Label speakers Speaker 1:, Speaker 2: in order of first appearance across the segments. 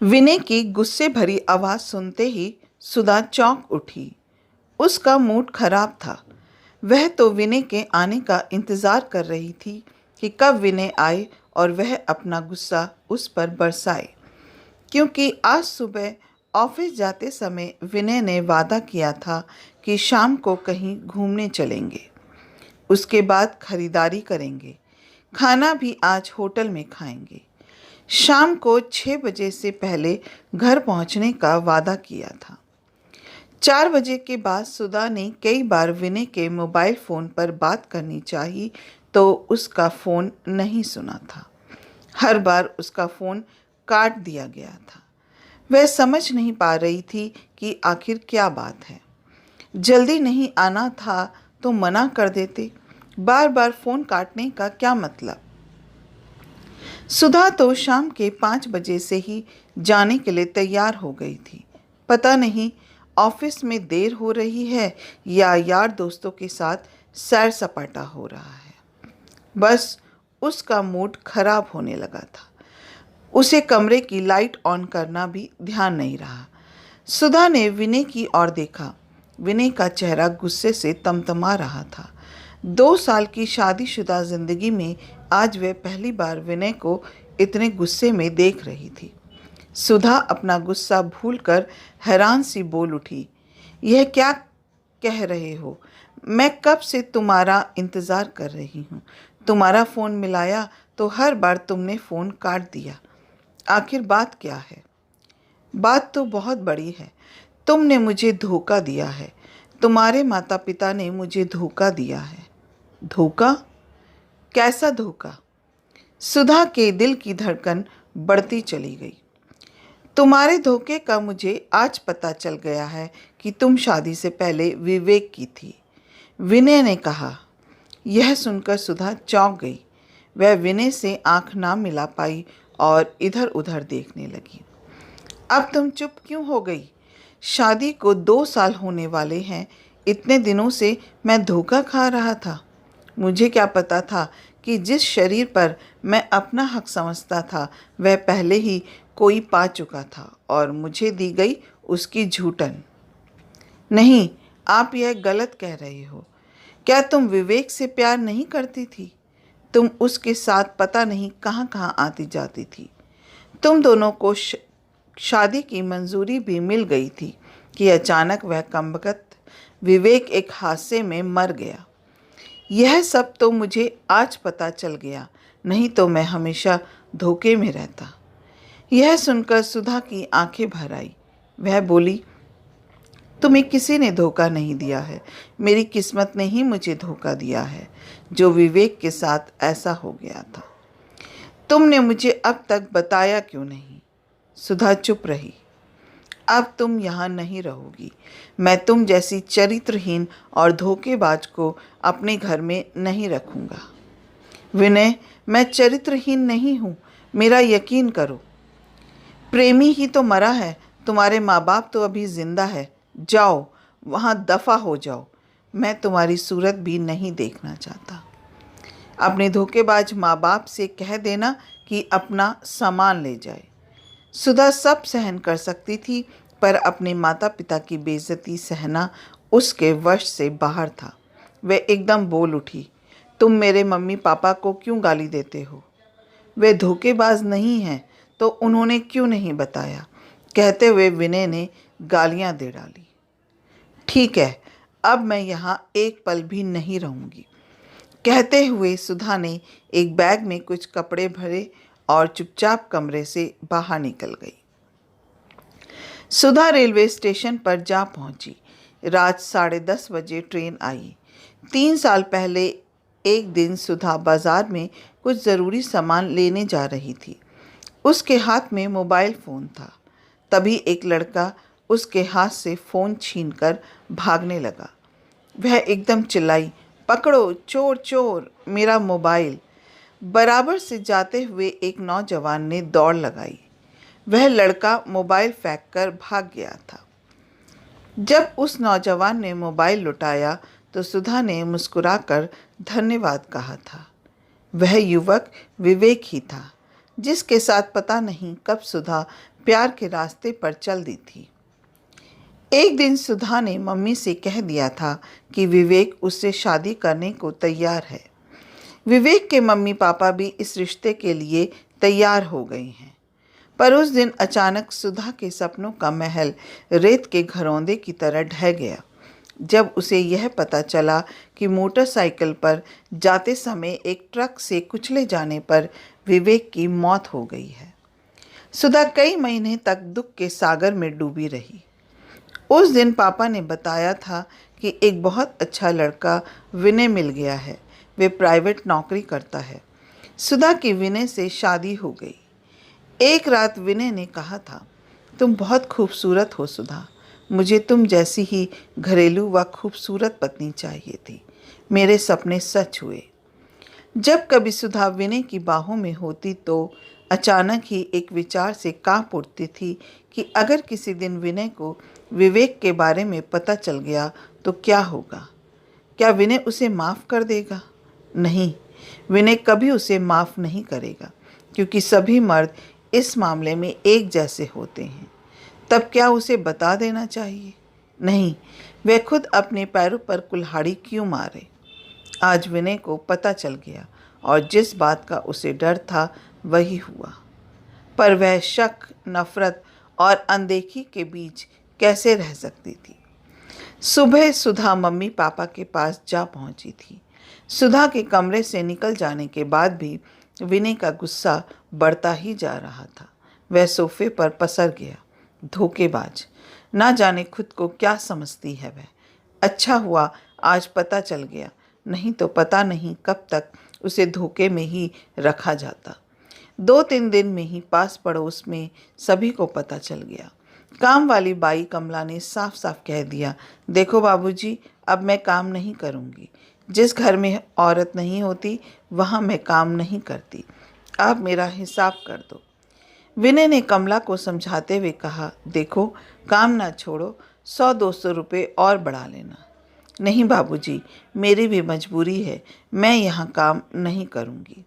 Speaker 1: विनय की गुस्से भरी आवाज़ सुनते ही सुधा चौंक उठी। उसका मूड खराब था। वह तो विनय के आने का इंतज़ार कर रही थी कि कब विनय आए और वह अपना गुस्सा उस पर बरसाए, क्योंकि आज सुबह ऑफिस जाते समय विनय ने वादा किया था कि शाम को कहीं घूमने चलेंगे। उसके बाद खरीदारी करेंगे। खाना भी आज होटल में खाएंगे। शाम को 6 बजे से पहले घर पहुंचने का वादा किया था। 4 बजे के बाद सुधा ने कई बार विनय के मोबाइल फ़ोन पर बात करनी चाहिए तो उसका फ़ोन नहीं सुना था। हर बार उसका फ़ोन काट दिया गया था। वह समझ नहीं पा रही थी कि आखिर क्या बात है। जल्दी नहीं आना था तो मना कर देते। बार बार फ़ोन काटने का क्या मतलब। सुधा तो शाम के 5 बजे से ही जाने के लिए तैयार हो गई थी। पता नहीं ऑफिस में देर हो रही है या यार दोस्तों के साथ सैर सपाटा हो रहा है। बस उसका मूड खराब होने लगा था। उसे कमरे की लाइट ऑन करना भी ध्यान नहीं रहा। सुधा ने विनय की ओर देखा। विनय का चेहरा गुस्से से तमतमा रहा था। 2 साल की शादीशुदा जिंदगी में आज वह पहली बार विनय को इतने गुस्से में देख रही थी। सुधा अपना गुस्सा भूलकर हैरान सी बोल उठी, यह क्या कह रहे हो? मैं कब से तुम्हारा इंतज़ार कर रही हूँ। तुम्हारा फ़ोन मिलाया तो हर बार तुमने फ़ोन काट दिया। आखिर बात क्या है? बात तो बहुत बड़ी है। तुमने मुझे धोखा दिया है। तुम्हारे माता पिता ने मुझे धोखा दिया है। धोखा? कैसा धोखा? सुधा के दिल की धड़कन बढ़ती चली गई। तुम्हारे धोखे का मुझे आज पता चल गया है कि तुम शादी से पहले विवेक की थी, विनय ने कहा। यह सुनकर सुधा चौंक गई। वह विनय से आंख ना मिला पाई और इधर उधर देखने लगी। अब तुम चुप क्यों हो गई? शादी को 2 साल होने वाले हैं। इतने दिनों से मैं धोखा खा रहा था। मुझे क्या पता था कि जिस शरीर पर मैं अपना हक समझता था वह पहले ही कोई पा चुका था और मुझे दी गई उसकी झूठन। नहीं, आप यह गलत कह रहे हो। क्या तुम विवेक से प्यार नहीं करती थी? तुम उसके साथ पता नहीं कहाँ कहाँ आती जाती थी। तुम दोनों को शादी की मंजूरी भी मिल गई थी कि अचानक वह कमबख्त विवेक एक हादसे में मर गया। यह सब तो मुझे आज पता चल गया, नहीं तो मैं हमेशा धोखे में रहता। यह सुनकर सुधा की आंखें भर आई। वह बोली, तुम्हें किसी ने धोखा नहीं दिया है। मेरी किस्मत ने ही मुझे धोखा दिया है जो विवेक के साथ ऐसा हो गया था। तुमने मुझे अब तक बताया क्यों नहीं? सुधा चुप रही। अब तुम यहाँ नहीं रहोगी। मैं तुम जैसी चरित्रहीन और धोखेबाज को अपने घर में नहीं रखूँगा। विनय, मैं चरित्रहीन नहीं हूँ, मेरा यकीन करो। प्रेमी ही तो मरा है। तुम्हारे माँ बाप तो अभी जिंदा है। जाओ, वहाँ दफ़ा हो जाओ। मैं तुम्हारी सूरत भी नहीं देखना चाहता। अपने धोखेबाज माँ बाप से कह देना कि अपना सामान ले जाए। सुधा सब सहन कर सकती थी, पर अपने माता पिता की बेइज्जती सहना उसके वश से बाहर था। वह एकदम बोल उठी, तुम मेरे मम्मी पापा को क्यों गाली देते हो? वे धोखेबाज नहीं हैं तो उन्होंने क्यों नहीं बताया? कहते हुए विनय ने गालियां दे डाली। ठीक है, अब मैं यहाँ एक पल भी नहीं रहूँगी। कहते हुए सुधा ने एक बैग में कुछ कपड़े भरे और चुपचाप कमरे से बाहर निकल गई। सुधा रेलवे स्टेशन पर जा पहुंची। रात 10:30 बजे ट्रेन आई। 3 साल पहले एक दिन सुधा बाजार में कुछ ज़रूरी सामान लेने जा रही थी। उसके हाथ में मोबाइल फ़ोन था। तभी एक लड़का उसके हाथ से फ़ोन छीनकर भागने लगा। वह एकदम चिल्लाई, पकड़ो, चोर चोर, मेरा मोबाइल। बराबर से जाते हुए एक नौजवान ने दौड़ लगाई। वह लड़का मोबाइल फेंक कर भाग गया था। जब उस नौजवान ने मोबाइल लुटाया तो सुधा ने मुस्कुराकर धन्यवाद कहा था। वह युवक विवेक ही था, जिसके साथ पता नहीं कब सुधा प्यार के रास्ते पर चल दी थी। एक दिन सुधा ने मम्मी से कह दिया था कि विवेक उससे शादी करने को तैयार है। विवेक के मम्मी पापा भी इस रिश्ते के लिए तैयार हो गए हैं। पर उस दिन अचानक सुधा के सपनों का महल रेत के घरौंदे की तरह ढह गया जब उसे यह पता चला कि मोटरसाइकिल पर जाते समय एक ट्रक से कुचले जाने पर विवेक की मौत हो गई है। सुधा कई महीने तक दुख के सागर में डूबी रही। उस दिन पापा ने बताया था कि एक बहुत अच्छा लड़का विनय मिल गया है। वे प्राइवेट नौकरी करता है। सुधा की विनय से शादी हो गई। एक रात विनय ने कहा था, तुम बहुत खूबसूरत हो सुधा। मुझे तुम जैसी ही घरेलू व खूबसूरत पत्नी चाहिए थी। मेरे सपने सच हुए। जब कभी सुधा विनय की बाहों में होती तो अचानक ही एक विचार से कांप उठती थी कि अगर किसी दिन विनय को विवेक के बारे में पता चल गया तो क्या होगा? क्या विनय उसे माफ़ कर देगा? नहीं, विनय कभी उसे माफ़ नहीं करेगा, क्योंकि सभी मर्द इस मामले में एक जैसे होते हैं। तब क्या उसे बता देना चाहिए? नहीं, वह खुद अपने पैरों पर कुल्हाड़ी क्यों मारे? आज विनय को पता चल गया और जिस बात का उसे डर था वही हुआ। पर वह शक, नफरत और अनदेखी के बीच कैसे रह सकती थी? सुबह सुधा मम्मी पापा के पास जा पहुंची थी। सुधा के कमरे से निकल जाने के बाद भी विनय का गुस्सा बढ़ता ही जा रहा था। वह सोफे पर पसर गया। धोखेबाज, ना जाने खुद को क्या समझती है वह। अच्छा हुआ आज पता चल गया, नहीं तो पता नहीं कब तक उसे धोखे में ही रखा जाता। 2-3 दिन में ही पास पड़ोस में सभी को पता चल गया। काम वाली बाई कमला ने साफ साफ कह दिया, देखो बाबूजी, अब मैं काम नहीं करूँगी। जिस घर में औरत नहीं होती वहाँ मैं काम नहीं करती। आप मेरा हिसाब कर दो। विनय ने कमला को समझाते हुए कहा, देखो, काम ना छोड़ो, 100-200 रुपये और बढ़ा लेना। नहीं बाबूजी, मेरी भी मजबूरी है, मैं यहाँ काम नहीं करूँगी।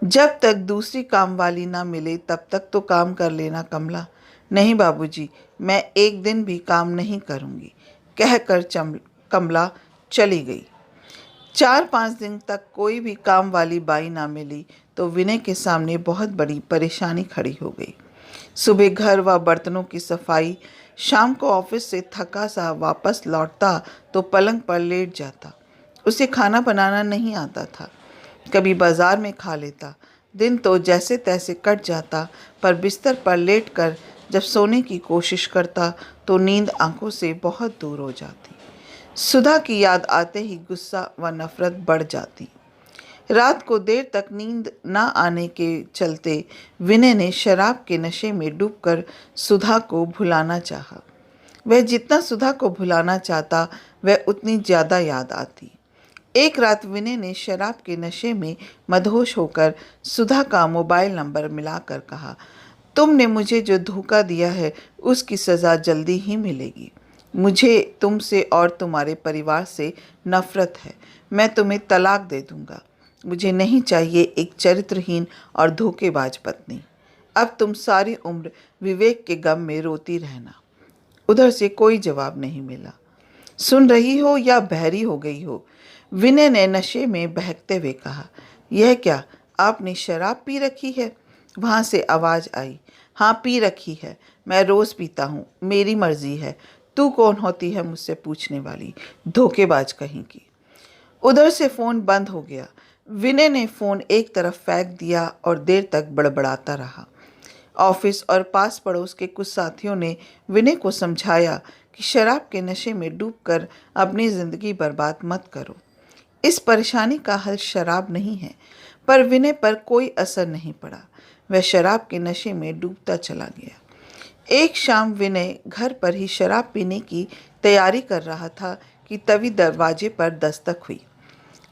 Speaker 1: जब तक दूसरी काम वाली ना मिले तब तक तो काम कर लेना कमला। नहीं बाबूजी, मैं एक दिन भी काम नहीं करूँगी, कहकर कमला चली गई। 4-5 दिन तक कोई भी काम वाली बाई ना मिली तो विनय के सामने बहुत बड़ी परेशानी खड़ी हो गई। सुबह घर व बर्तनों की सफाई, शाम को ऑफिस से थका सा वापस लौटता तो पलंग पर लेट जाता। उसे खाना बनाना नहीं आता था। कभी बाजार में खा लेता। दिन तो जैसे तैसे कट जाता, पर बिस्तर पर लेटकर जब सोने की कोशिश करता तो नींद आंखों से बहुत दूर हो जाती। सुधा की याद आते ही गुस्सा व नफरत बढ़ जाती। रात को देर तक नींद न आने के चलते विनय ने शराब के नशे में डूबकर सुधा को भुलाना चाहा। वह जितना सुधा को भुलाना चाहता वह उतनी ज़्यादा याद आती। एक रात विनय ने शराब के नशे में मदहोश होकर सुधा का मोबाइल नंबर मिलाकर कहा, तुमने मुझे जो धोखा दिया है उसकी सज़ा जल्दी ही मिलेगी। मुझे तुमसे और तुम्हारे परिवार से नफरत है। मैं तुम्हें तलाक दे दूंगा। मुझे नहीं चाहिए एक चरित्रहीन और धोखेबाज पत्नी। अब तुम सारी उम्र विवेक के गम में रोती रहना। उधर से कोई जवाब नहीं मिला। सुन रही हो या बहरी हो गई हो? विनय ने नशे में बहकते हुए कहा, यह क्या, आपने शराब पी रखी है? वहाँ से आवाज़ आई, हाँ पी रखी है, मैं रोज़ पीता हूँ, मेरी मर्जी है। तू कौन होती है मुझसे पूछने वाली, धोखेबाज कहीं की। उधर से फ़ोन बंद हो गया। विनय ने फ़ोन एक तरफ फेंक दिया और देर तक बड़बड़ाता रहा। ऑफिस और पास पड़ोस के कुछ साथियों ने विनय को समझाया कि शराब के नशे में डूबकर अपनी ज़िंदगी बर्बाद मत करो। इस परेशानी का हल शराब नहीं है, पर विनय पर कोई असर नहीं पड़ा। वह शराब के नशे में डूबता चला गया। एक शाम विनय घर पर ही शराब पीने की तैयारी कर रहा था कि तभी दरवाजे पर दस्तक हुई।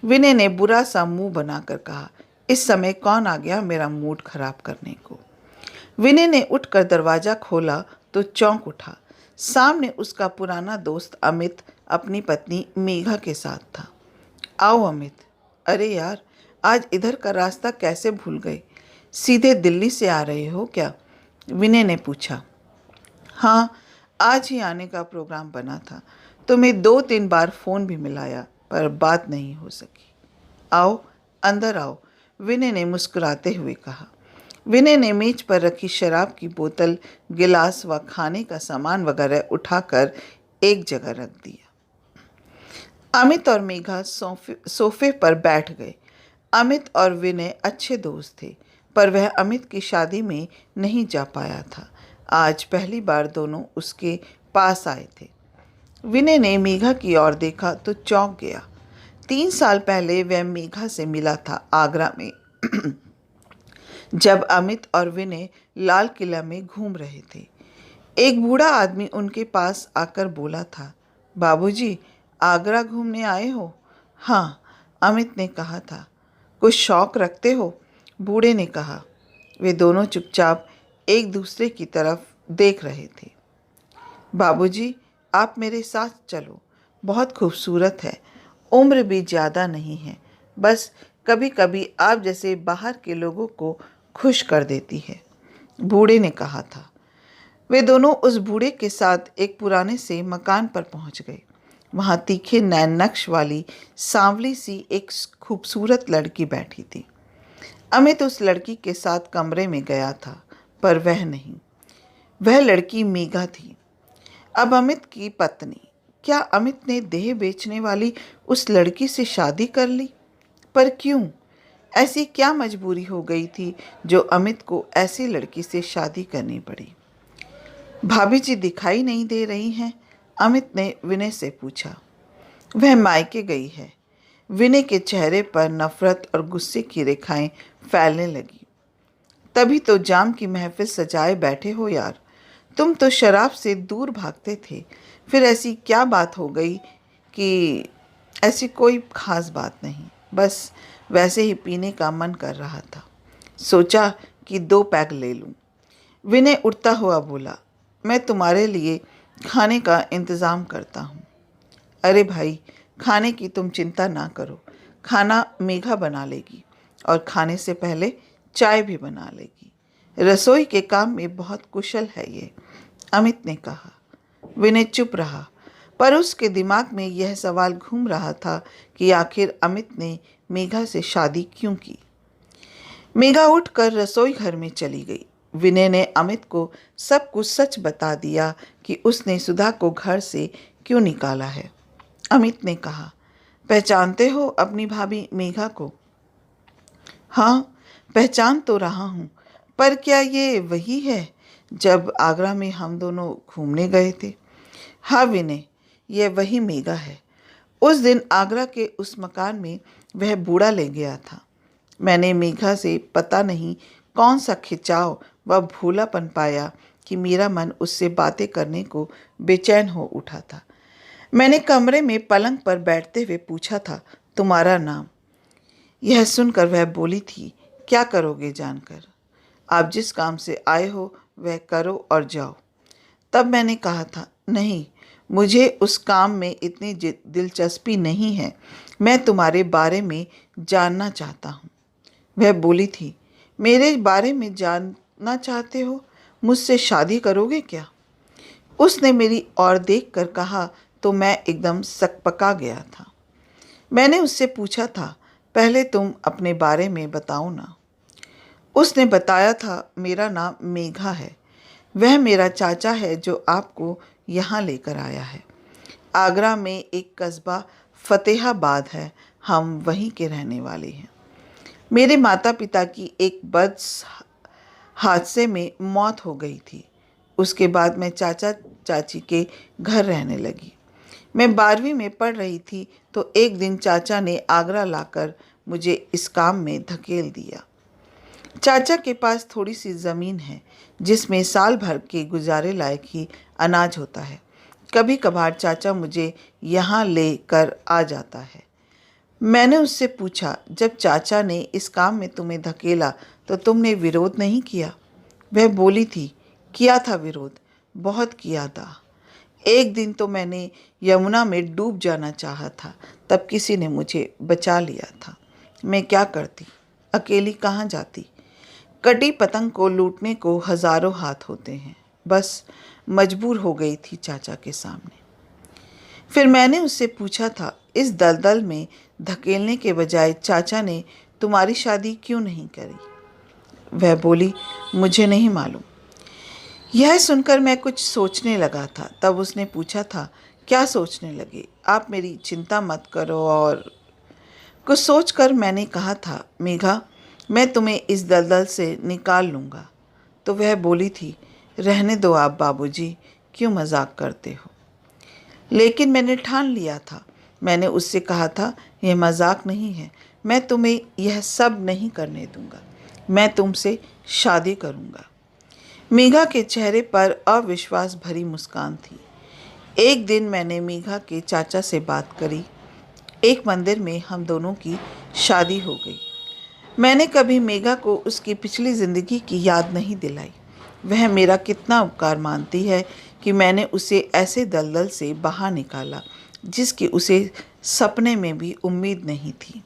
Speaker 1: विनय ने बुरा सा मुंह बनाकर कहा, इस समय कौन आ गया मेरा मूड खराब करने को। विनय ने उठकर दरवाज़ा खोला तो चौंक उठा। सामने उसका पुराना दोस्त अमित अपनी पत्नी मेघा के साथ था। आओ अमित। अरे यार, आज इधर का रास्ता कैसे भूल गए? सीधे दिल्ली से आ रहे हो क्या? विनय ने पूछा। हाँ, आज ही आने का प्रोग्राम बना था। तुम्हें 2-3 बार फ़ोन भी मिलाया पर बात नहीं हो सकी। आओ, अंदर आओ, विनय ने मुस्कुराते हुए कहा। विनय ने मेज पर रखी शराब की बोतल, गिलास व खाने का सामान वगैरह उठाकर एक जगह रख दिया। अमित और मेघा सोफे पर बैठ गए। अमित और विनय अच्छे दोस्त थे, पर वह अमित की शादी में नहीं जा पाया था। आज पहली बार दोनों उसके पास आए थे। विनय ने मेघा की ओर देखा तो चौंक गया। 3 साल पहले वह मेघा से मिला था आगरा में जब अमित और विनय लाल किला में घूम रहे थे। एक बूढ़ा आदमी उनके पास आकर बोला था, बाबूजी, आगरा घूमने आए हो? हाँ, अमित ने कहा था। कुछ शौक रखते हो? बूढ़े ने कहा। वे दोनों चुपचाप एक दूसरे की तरफ देख रहे थे। बाबूजी, आप मेरे साथ चलो, बहुत खूबसूरत है, उम्र भी ज़्यादा नहीं है, बस कभी कभी आप जैसे बाहर के लोगों को खुश कर देती है, बूढ़े ने कहा था। वे दोनों उस बूढ़े के साथ एक पुराने से मकान पर पहुंच गए। वहां तीखे नैन नक्श वाली सांवली सी एक खूबसूरत लड़की बैठी थी। अमित उस लड़की के साथ कमरे में गया था, पर वह नहीं। वह लड़की मेघा थी, अब अमित की पत्नी। क्या अमित ने देह बेचने वाली उस लड़की से शादी कर ली? पर क्यों? ऐसी क्या मजबूरी हो गई थी जो अमित को ऐसी लड़की से शादी करनी पड़ी? भाभी जी दिखाई नहीं दे रही हैं? अमित ने विनय से पूछा। वह मायके गई है। विनय के चेहरे पर नफरत और गुस्से की रेखाएं फैलने लगी। तभी तो जाम की महफिल सजाए बैठे हो यार। तुम तो शराब से दूर भागते थे, फिर ऐसी क्या बात हो गई? कि ऐसी कोई खास बात नहीं, बस वैसे ही पीने का मन कर रहा था, सोचा कि 2 पैग ले लूं। विनय उठता हुआ बोला, मैं तुम्हारे लिए खाने का इंतज़ाम करता हूँ। अरे भाई, खाने की तुम चिंता ना करो, खाना मेघा बना लेगी और खाने से पहले चाय भी बना लेगी। रसोई के काम में बहुत कुशल है ये, अमित ने कहा। विनय चुप रहा, पर उसके दिमाग में यह सवाल घूम रहा था कि आखिर अमित ने मेघा से शादी क्यों की। मेघा उठकर रसोई घर में चली गई। विनय ने अमित को सब कुछ सच बता दिया कि उसने सुधा को घर से क्यों निकाला है। अमित ने कहा, पहचानते हो अपनी भाभी मेघा को? हाँ, पहचान तो रहा हूँ, पर क्या ये वही है जब आगरा में हम दोनों घूमने गए थे? हाँ विनय, यह वही मेघा है। उस दिन आगरा के उस मकान में वह बूढ़ा ले गया था। मैंने मेघा से पता नहीं कौन सा खिंचाव व भूलापन पाया कि मेरा मन उससे बातें करने को बेचैन हो उठा था। मैंने कमरे में पलंग पर बैठते हुए पूछा था, तुम्हारा नाम? यह सुनकर वह बोली थी, क्या करोगे जानकर? आप जिस काम से आए हो वह करो और जाओ। तब मैंने कहा था, नहीं, मुझे उस काम में इतनी दिलचस्पी नहीं है, मैं तुम्हारे बारे में जानना चाहता हूँ। वह बोली थी, मेरे बारे में जानना चाहते हो? मुझसे शादी करोगे क्या? उसने मेरी ओर देखकर कहा तो मैं एकदम सकपका गया था। मैंने उससे पूछा था, पहले तुम अपने बारे में बताओ ना। उसने बताया था, मेरा नाम मेघा है। वह मेरा चाचा है जो आपको यहाँ लेकर आया है। आगरा में एक कस्बा फतेहाबाद है, हम वहीं के रहने वाले हैं। मेरे माता पिता की एक बद हादसे में मौत हो गई थी। उसके बाद मैं चाचा चाची के घर रहने लगी। मैं 12वीं में पढ़ रही थी तो एक दिन चाचा ने आगरा लाकर मुझे इस काम में धकेल दिया। चाचा के पास थोड़ी सी ज़मीन है जिसमें साल भर के गुजारे लायक ही अनाज होता है। कभी कभार चाचा मुझे यहाँ ले कर आ जाता है। मैंने उससे पूछा, जब चाचा ने इस काम में तुम्हें धकेला तो तुमने विरोध नहीं किया? वह बोली थी, किया था विरोध, बहुत किया था। एक दिन तो मैंने यमुना में डूब जाना चाहा था, तब किसी ने मुझे बचा लिया था। मैं क्या करती, अकेली कहाँ जाती? कटी पतंग को लूटने को हजारों हाथ होते हैं। बस मजबूर हो गई थी चाचा के सामने। फिर मैंने उससे पूछा था, इस दलदल में धकेलने के बजाय चाचा ने तुम्हारी शादी क्यों नहीं करी? वह बोली, मुझे नहीं मालूम। यह सुनकर मैं कुछ सोचने लगा था। तब उसने पूछा था, क्या सोचने लगे? आप मेरी चिंता मत करो। और कुछ सोचकर मैंने कहा था, मेघा, मैं तुम्हें इस दलदल से निकाल लूँगा। तो वह बोली थी, रहने दो आप बाबूजी, क्यों मजाक करते हो? लेकिन मैंने ठान लिया था। मैंने उससे कहा था, यह मजाक नहीं है, मैं तुम्हें यह सब नहीं करने दूंगा, मैं तुमसे शादी करूंगा। मेघा के चेहरे पर अविश्वास भरी मुस्कान थी। एक दिन मैंने मेघा के चाचा से बात करी। एक मंदिर में हम दोनों की शादी हो गई। मैंने कभी मेघा को उसकी पिछली ज़िंदगी की याद नहीं दिलाई। वह मेरा कितना उपकार मानती है कि मैंने उसे ऐसे दलदल से बाहर निकाला जिसकी उसे सपने में भी उम्मीद नहीं थी।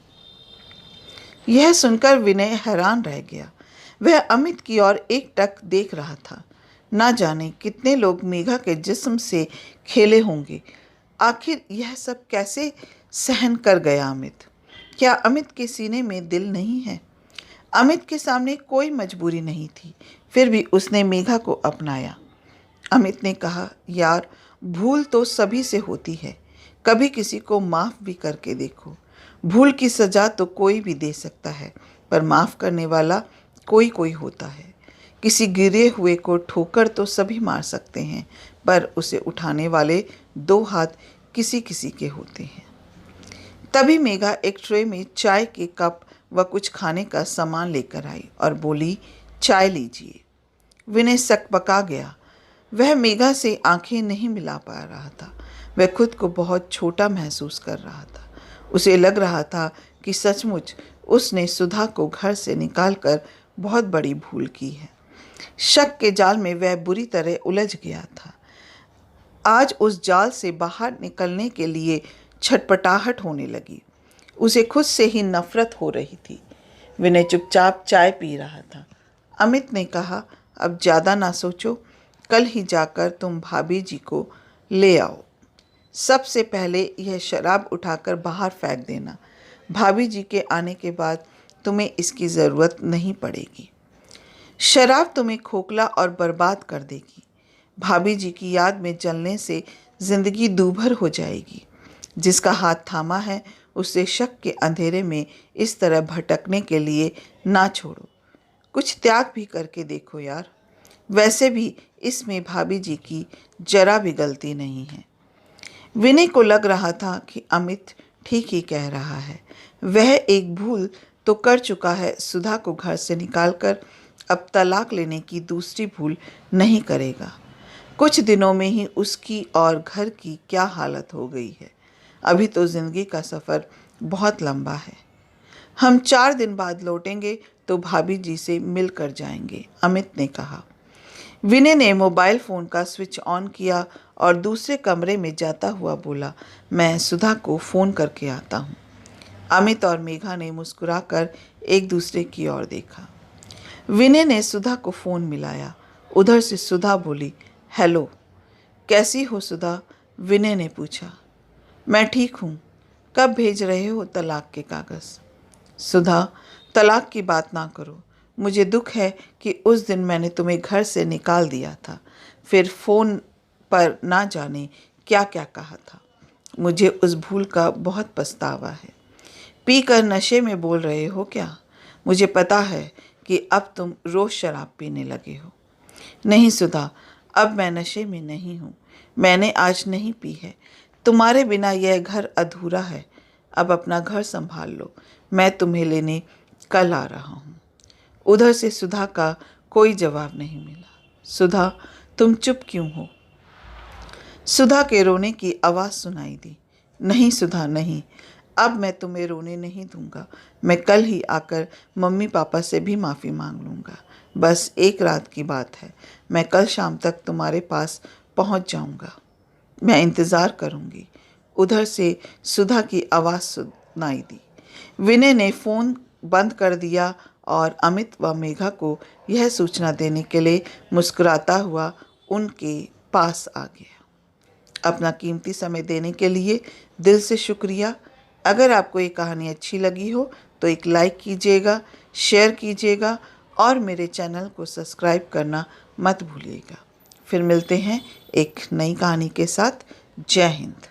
Speaker 1: यह सुनकर विनय हैरान रह गया। वह अमित की ओर एकटक देख रहा था। ना जाने कितने लोग मेघा के जिस्म से खेले होंगे। आखिर यह सब कैसे सहन कर गया अमित? क्या अमित के सीने में दिल नहीं है? अमित के सामने कोई मजबूरी नहीं थी, फिर भी उसने मेघा को अपनाया। अमित ने कहा, यार, भूल तो सभी से होती है, कभी किसी को माफ़ भी करके देखो। भूल की सज़ा तो कोई भी दे सकता है, पर माफ़ करने वाला कोई कोई होता है। किसी गिरे हुए को ठोकर तो सभी मार सकते हैं, पर उसे उठाने वाले दो हाथ किसी किसी के होते हैं। तभी मेघा एक ट्रे में चाय के कप व कुछ खाने का सामान लेकर आई और बोली, चाय लीजिए। विनय सकपका गया। वह मेघा से आंखें नहीं मिला पा रहा था। वह खुद को बहुत छोटा महसूस कर रहा था। उसे लग रहा था कि सचमुच उसने सुधा को घर से निकालकर बहुत बड़ी भूल की है। शक के जाल में वह बुरी तरह उलझ गया था। आज उस जाल से बाहर निकलने के लिए छटपटाहट होने लगी। उसे खुद से ही नफरत हो रही थी। विनय चुपचाप चाय पी रहा था। अमित ने कहा, अब ज़्यादा ना सोचो, कल ही जाकर तुम भाभी जी को ले आओ। सबसे पहले यह शराब उठाकर बाहर फेंक देना। भाभी जी के आने के बाद तुम्हें इसकी ज़रूरत नहीं पड़ेगी। शराब तुम्हें खोखला और बर्बाद कर देगी। भाभी जी की याद में जलने से ज़िंदगी दूभर हो जाएगी। जिसका हाथ थामा है उसे शक के अंधेरे में इस तरह भटकने के लिए ना छोड़ो। कुछ त्याग भी करके देखो यार। वैसे भी इसमें भाभी जी की जरा भी गलती नहीं है। विनय को लग रहा था कि अमित ठीक ही कह रहा है। वह एक भूल तो कर चुका है, सुधा को घर से निकालकर अब तलाक लेने की दूसरी भूल नहीं करेगा। कुछ दिनों में ही उसकी और घर की क्या हालत हो गई है। अभी तो ज़िंदगी का सफ़र बहुत लंबा है। हम 4 दिन बाद लौटेंगे तो भाभी जी से मिल कर जाएंगे, अमित ने कहा। विनय ने मोबाइल फ़ोन का स्विच ऑन किया और दूसरे कमरे में जाता हुआ बोला, मैं सुधा को फ़ोन करके आता हूँ। अमित और मेघा ने मुस्कुराकर एक दूसरे की ओर देखा। विनय ने सुधा को फ़ोन मिलाया। उधर से सुधा बोली, हेलो, कैसी हो सुधा? विनय ने पूछा। मैं ठीक हूँ। कब भेज रहे हो तलाक के कागज़? सुधा, तलाक की बात ना करो। मुझे दुख है कि उस दिन मैंने तुम्हें घर से निकाल दिया था, फिर फ़ोन पर ना जाने क्या क्या कहा था। मुझे उस भूल का बहुत पछतावा है। पी कर नशे में बोल रहे हो क्या? मुझे पता है कि अब तुम रोज़ शराब पीने लगे हो। नहीं सुधा, अब मैं नशे में नहीं हूँ। मैंने आज नहीं पी है। तुम्हारे बिना यह घर अधूरा है। अब अपना घर संभाल लो। मैं तुम्हें लेने कल आ रहा हूँ। उधर से सुधा का कोई जवाब नहीं मिला। सुधा, तुम चुप क्यों हो? सुधा के रोने की आवाज़ सुनाई दी। नहीं सुधा, नहीं, अब मैं तुम्हें रोने नहीं दूंगा। मैं कल ही आकर मम्मी पापा से भी माफ़ी मांग लूँगा। बस एक रात की बात है। मैं कल शाम तक तुम्हारे पास पहुँच जाऊँगा। मैं इंतज़ार करूँगी। उधर से सुधा की आवाज़ सुनाई दी। विनय ने फ़ोन बंद कर दिया और अमित व मेघा को यह सूचना देने के लिए मुस्कुराता हुआ उनके पास आ गया। अपना कीमती समय देने के लिए दिल से शुक्रिया। अगर आपको ये कहानी अच्छी लगी हो तो एक लाइक कीजिएगा, शेयर कीजिएगा और मेरे चैनल को सब्सक्राइब करना मत भूलिएगा। फिर मिलते हैं एक नई कहानी के साथ। जय हिंद।